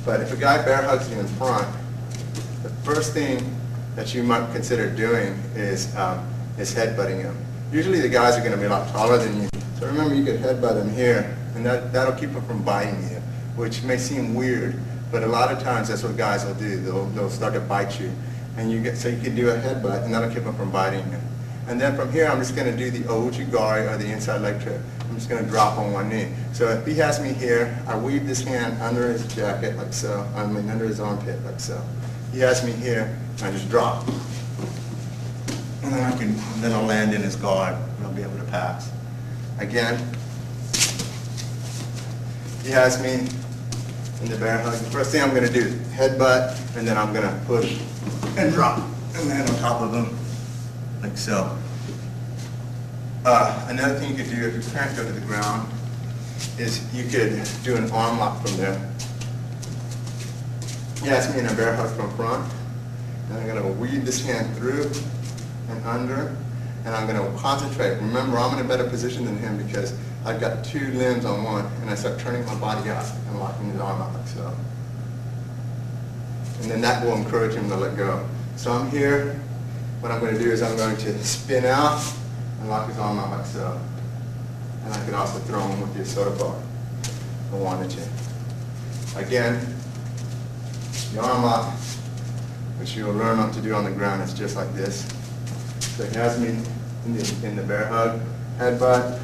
But if a guy bear hugs you in front, the first thing that you might consider doing is headbutting him. Usually the guys are going to be a lot taller than you. So remember, you could headbutt him here, and that'll keep him from biting you, which may seem weird, but a lot of times that's what guys will do. They'll start to bite you. And so you can do a headbutt, and that'll keep him from biting you. And then from here, I'm just going to do the ojigari, or the inside leg trip. I'm just going to drop on one knee. So if he has me here, I weave this hand under his jacket, like so. I mean, under his armpit, like so. He has me here, and I just drop. And then I'll land in his guard, and I'll be able to pass. Again, he has me in the bear hug. The first thing I'm going to do is headbutt, and then I'm going to push and drop, and land on top of him, like so. Another thing you could do if you can't go to the ground is you could do an arm lock from there. He has me in a bear hug from front, and I'm going to weave this hand through and under, and I'm going to concentrate. Remember, I'm in a better position than him because I've got two limbs on one, and I start turning my body out and locking his arm out like so. And then that will encourage him to let go. So I'm here. What I'm going to do is I'm going to spin out and lock his arm out like so. And I could also throw him with the soda bar if I wanted to. Again, the arm lock, which you will learn not to do on the ground, is just like this. So he has me in the bear hug, headbutt.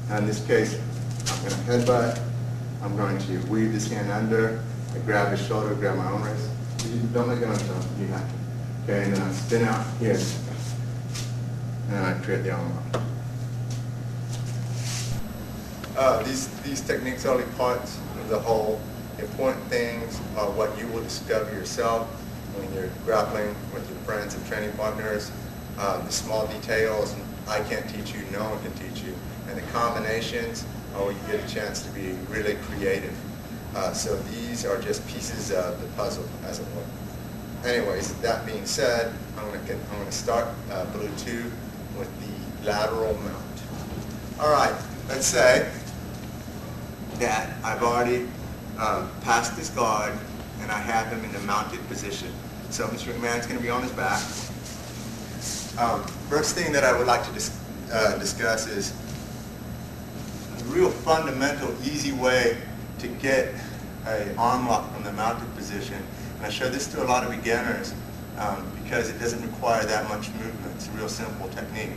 Now in this case, I'm going to headbutt. I'm going to weave this hand under. I grab his shoulder, grab my own wrist. You don't make it on yourself. You have to. Okay, and then I spin out here. And then I create the arm lock. These techniques are only parts of the whole. Important things are what you will discover yourself when you're grappling with your friends and training partners. The small details I can't teach you, no one can teach you. And the combinations are where you get a chance to be really creative. So these are just pieces of the puzzle, as it were. Anyways, that being said, I'm going to start Blue 2 with the lateral mount. All right, let's say that I've already passed this guard and I have him in the mounted position. So Mr. McMahon's going to be on his back. First thing that I would like to discuss is a real fundamental, easy way to get an arm lock from the mounted position. And I show this to a lot of beginners because it doesn't require that much movement. It's a real simple technique.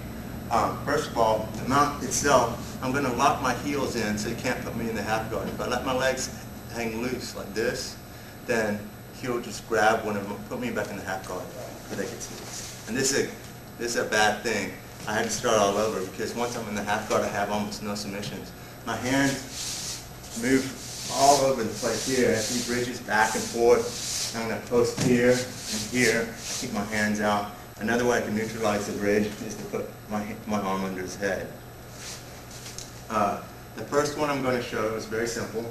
First of all, the mount itself, I'm going to lock my heels in so he can't put me in the half guard. If I let my legs hang loose like this, then he'll just grab one of them, put me back in the half guard so they can see. And this is a bad thing. I had to start all over because once I'm in the half guard, I have almost no submissions. My hands move all over the place here as he bridges back and forth. I'm going to post here and here. I keep my hands out. Another way I can neutralize the bridge is to put my arm under his head. The first one I'm going to show is very simple.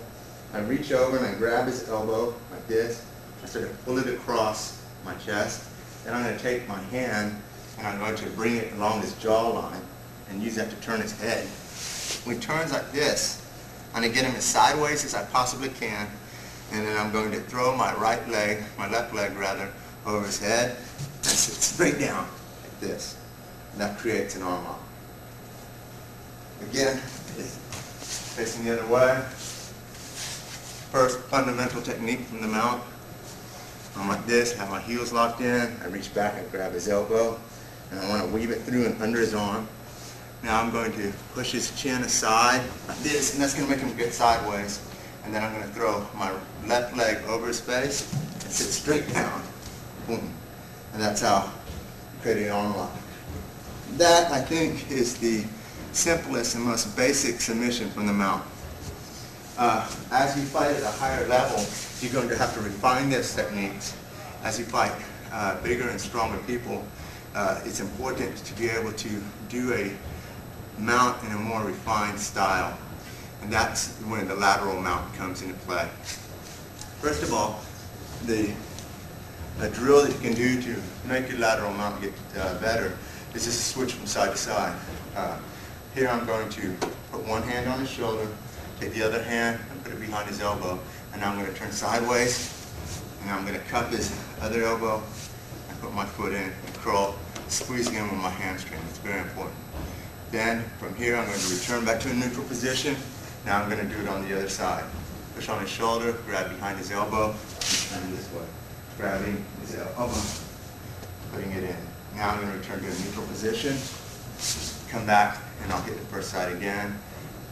I reach over and I grab his elbow like this. I sort of pull it across my chest. Then I'm going to take my hand and I'm going to bring it along his jawline and use that to turn his head. When he turns like this, I'm going to get him as sideways as I possibly can, and then I'm going to throw my left leg rather, over his head and sit straight down like this. And that creates an arm lock. Again, facing the other way. First fundamental technique from the mount. I'm like this, have my heels locked in, I reach back and grab his elbow, and I want to weave it through and under his arm. Now I'm going to push his chin aside like this, and that's going to make him get sideways. And then I'm going to throw my left leg over his face and sit straight down. Boom. And that's how you create an arm lock. That, I think, is the simplest and most basic submission from the mount. As you fight at a higher level, you're going to have to refine those techniques. As you fight bigger and stronger people, it's important to be able to do a mount in a more refined style. And that's when the lateral mount comes into play. First of all, a drill that you can do to make your lateral mount get better is just switch from side to side. Here I'm going to put one hand on his shoulder, take the other hand and put it behind his elbow, and now I'm going to turn sideways, and I'm going to cup his other elbow and put my foot in and curl, squeezing in with my hamstring. It's very important. Then from here I'm going to return back to a neutral position. Now I'm going to do it on the other side. Push on his shoulder, grab behind his elbow, and turn this way. Grabbing his elbow, putting it in. Now I'm going to return to a neutral position. Come back and I'll hit the first side again.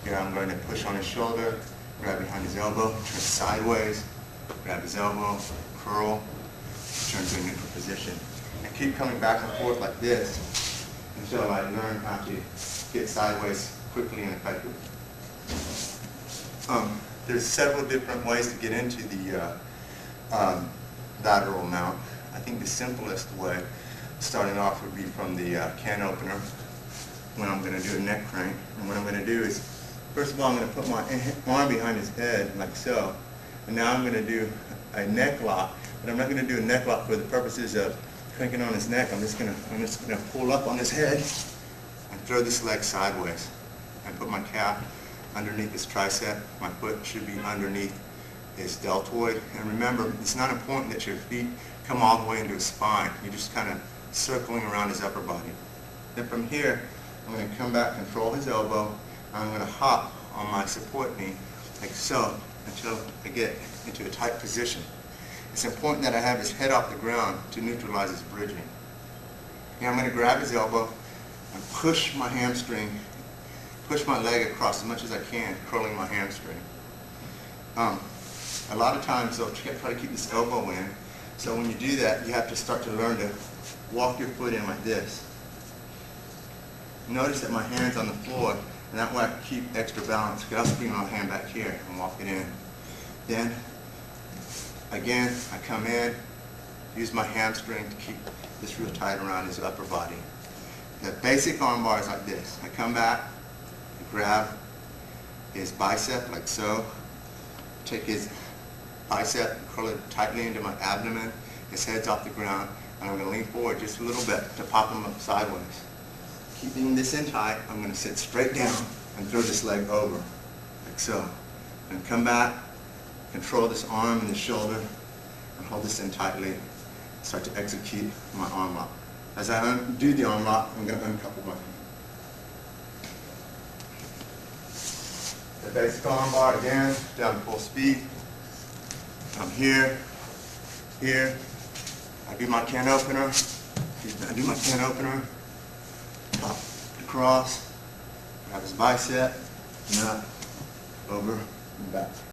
Here I'm going to push on his shoulder, grab behind his elbow, turn sideways, grab his elbow, curl, turn to a neutral position. And keep coming back and forth like this until I learn how to get sideways quickly and effectively. There's several different ways to get into the lateral mount. I think the simplest way, starting off, would be from the can opener, when I'm going to do a neck crank. And what I'm going to do is, first of all, I'm going to put my arm behind his head, like so. And now I'm going to do a neck lock, but I'm not going to do a neck lock for the purposes of cranking on his neck. I'm just going to pull up on his head and throw this leg sideways and put my calf underneath his tricep. My foot should be underneath his deltoid. And remember, it's not important that your feet come all the way into his spine. You're just kind of circling around his upper body. Then from here, I'm going to come back, control his elbow. I'm going to hop on my support knee, like so, until I get into a tight position. It's important that I have his head off the ground to neutralize his bridging. Now I'm going to grab his elbow and push my hamstring, push my leg across as much as I can, curling my hamstring. A lot of times they'll try to keep this elbow in, so when you do that, you have to start to learn to walk your foot in like this. Notice that my hand's on the floor, and that way I can keep extra balance, because I'll bring my hand back here and walk it in. Then, again, I come in, use my hamstring to keep this real tight around his upper body. The basic arm bar is like this. I come back, grab his bicep like so, take his bicep and curl it tightly into my abdomen, his head's off the ground, and I'm going to lean forward just a little bit to pop him up sideways. Keeping this in tight, I'm going to sit straight down and throw this leg over, like so. And come back, control this arm and the shoulder, and hold this in tightly. Start to execute my arm lock. As I undo the arm lock, I'm going to uncouple my feet. The basic arm bar again, down to full speed. I'm here, here. I do my can opener. Top across, grab his bicep, and up, over, and back.